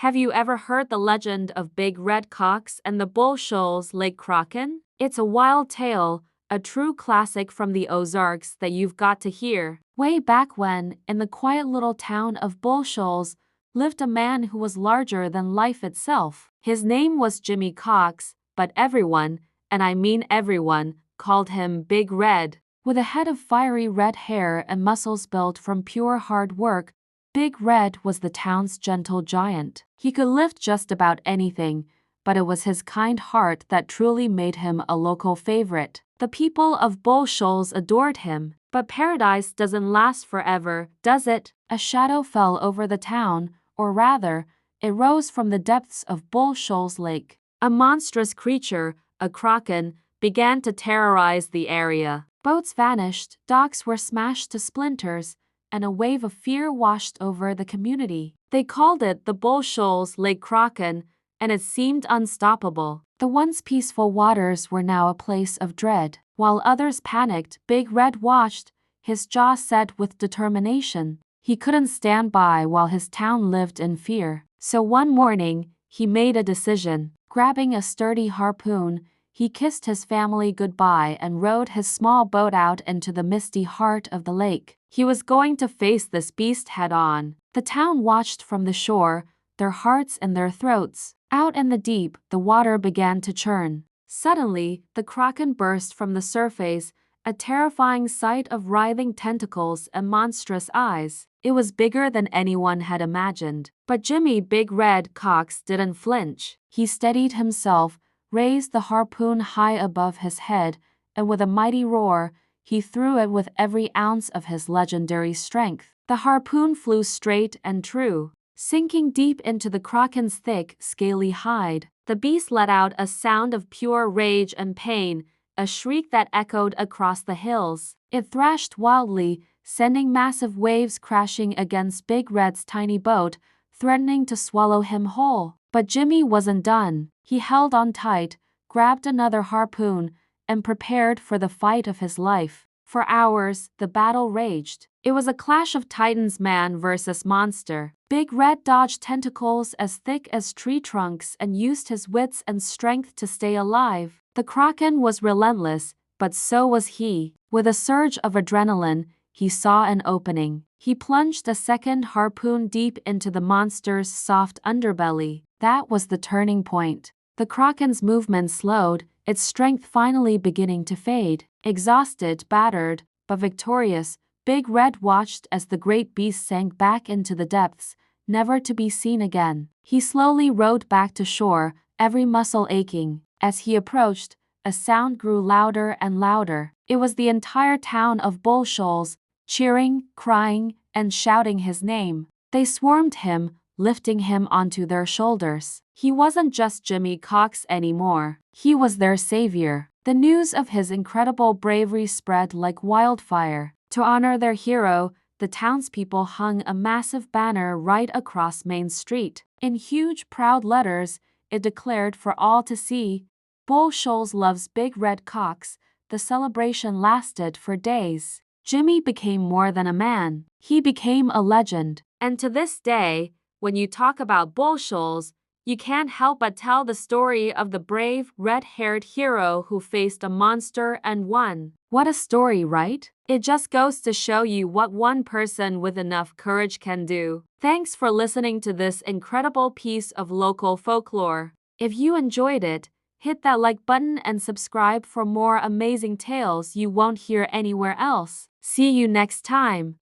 Have you ever heard the legend of Big Red Cox and the Bull Shoals Lake Kraken? It's a wild tale, a true classic from the Ozarks that you've got to hear. Way back when, in the quiet little town of Bull Shoals, lived a man who was larger than life itself. His name was Jimmy Cox, but everyone, and I mean everyone, called him Big Red. With a head of fiery red hair and muscles built from pure hard work, Big Red was the town's gentle giant. He could lift just about anything, but it was his kind heart that truly made him a local favorite. The people of Bull Shoals adored him. But paradise doesn't last forever, does it? A shadow fell over the town, or rather, it rose from the depths of Bull Shoals Lake. A monstrous creature, a kraken, began to terrorize the area. Boats vanished, docks were smashed to splinters, and a wave of fear washed over the community. They called it the Bull Shoals Lake Kraken, and it seemed unstoppable. The once peaceful waters were now a place of dread. While others panicked, Big Red watched, his jaw set with determination. He couldn't stand by while his town lived in fear. So one morning, he made a decision. Grabbing a sturdy harpoon, he kissed his family goodbye and rowed his small boat out into the misty heart of the lake. He was going to face this beast head-on. The town watched from the shore, their hearts in their throats. Out in the deep, the water began to churn. Suddenly, the kraken burst from the surface, a terrifying sight of writhing tentacles and monstrous eyes. It was bigger than anyone had imagined. But Jimmy Big Red Cox didn't flinch. He steadied himself, raised the harpoon high above his head, and with a mighty roar, he threw it with every ounce of his legendary strength. The harpoon flew straight and true, sinking deep into the kraken's thick, scaly hide. The beast let out a sound of pure rage and pain, a shriek that echoed across the hills. It thrashed wildly, sending massive waves crashing against Big Red's tiny boat, threatening to swallow him whole. But Jimmy wasn't done. He held on tight, grabbed another harpoon, and prepared for the fight of his life. For hours, the battle raged. It was a clash of titans, man versus monster. Big Red dodged tentacles as thick as tree trunks and used his wits and strength to stay alive. The kraken was relentless, but so was he. With a surge of adrenaline, he saw an opening. He plunged a second harpoon deep into the monster's soft underbelly. That was the turning point. The kraken's movement slowed, its strength finally beginning to fade. Exhausted, battered, but victorious, Big Red watched as the great beast sank back into the depths, never to be seen again. He slowly rowed back to shore, every muscle aching. As he approached, a sound grew louder and louder. It was the entire town of Bull Shoals, cheering, crying, and shouting his name. They swarmed him, lifting him onto their shoulders. He wasn't just Jimmy Cox anymore. He was their savior. The news of his incredible bravery spread like wildfire. To honor their hero, the townspeople hung a massive banner right across Main Street. In huge, proud letters, it declared for all to see, "Bull Shoals loves Big Red Cox." The celebration lasted for days. Jimmy became more than a man. He became a legend. And to this day, when you talk about Bull Shoals, you can't help but tell the story of the brave, red-haired hero who faced a monster and won. What a story, right? It just goes to show you what one person with enough courage can do. Thanks for listening to this incredible piece of local folklore. If you enjoyed it, hit that like button and subscribe for more amazing tales you won't hear anywhere else. See you next time.